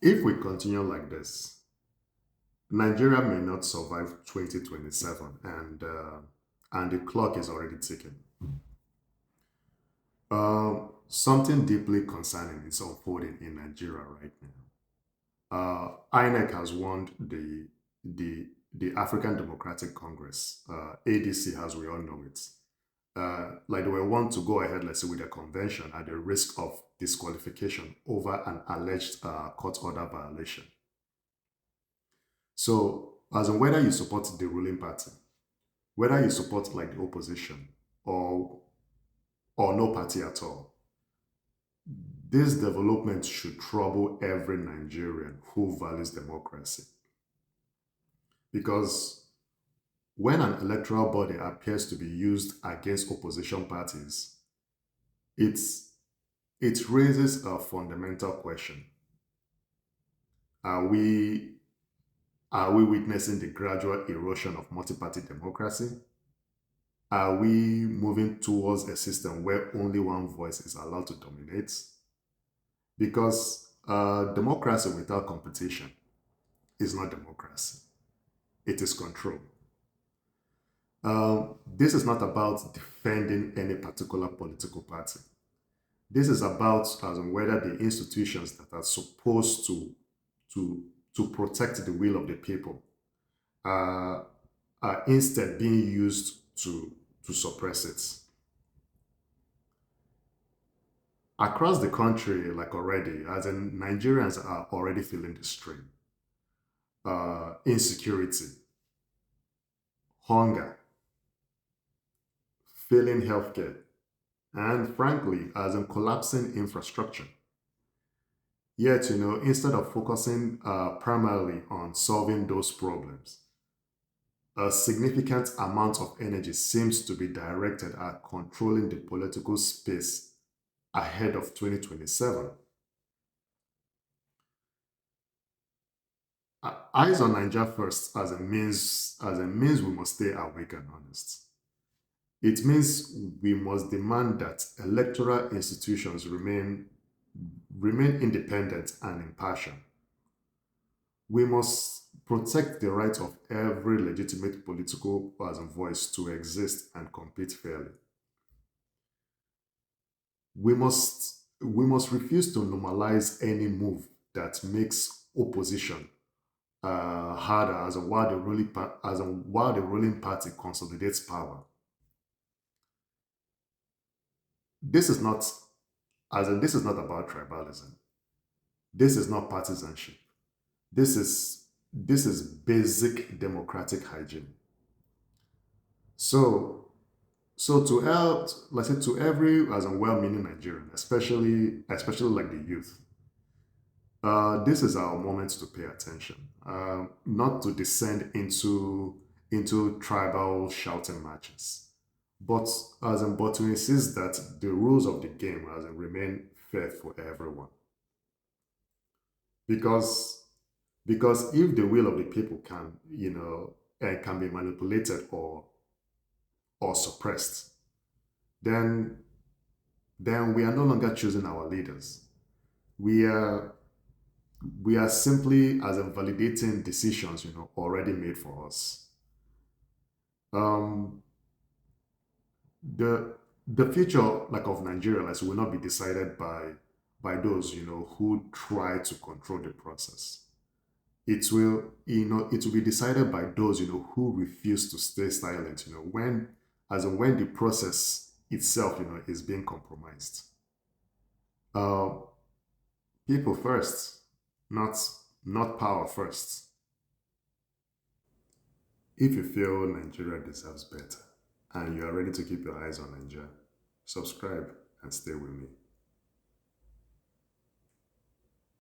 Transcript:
If we continue like this, Nigeria may not survive 2027, and the clock is already ticking. Something deeply concerning is unfolding in Nigeria right now. INEC has warned the African Democratic Congress, ADC, as we all know it. Like they were want to go ahead, let's say, with a convention at the risk of disqualification over an alleged court order violation. So, as in whether you support the ruling party, whether you support like the opposition or no party at all, this development should trouble every Nigerian who values democracy. Because when an electoral body appears to be used against opposition parties, it's, it raises a fundamental question. Are we, are we witnessing the gradual erosion of multi-party democracy? Are we moving towards a system where only one voice is allowed to dominate? Because democracy without competition is not democracy, it is control. This is not about defending any particular political party. This is about whether the institutions that are supposed to protect the will of the people are instead being used to suppress it. Across the country, like already, as in Nigerians are already feeling the strain. Insecurity, hunger, failing healthcare, and frankly, as in collapsing infrastructure. Yet, instead of focusing primarily on solving those problems, a significant amount of energy seems to be directed at controlling the political space ahead of 2027. Eyes on Naija First as a means we must stay awake and honest. It means we must demand that electoral institutions remain independent and impartial. We must protect the right of every legitimate political person voice to exist and compete fairly. We must refuse to normalize any move that makes opposition harder as a while the ruling party consolidates power. This is not this is not about tribalism. This is not partisanship. This is basic democratic hygiene. So to help, let's say, to every as a well-meaning Nigerian, especially like the youth, this is our moment to pay attention, not to descend into tribal shouting matches, but but to insist that the rules of the game remain fair for everyone. Because if the will of the people can be manipulated or suppressed, then we are no longer choosing our leaders. We are simply validating decisions already made for us. Um, the future like of Nigeria will not be decided by those who try to control the process. It will be decided by those who refuse to stay silent when the process itself is being compromised. Uh, People first, not power first. If you feel Nigeria deserves better and you are ready to keep your eyes on Nigeria, subscribe and stay with me.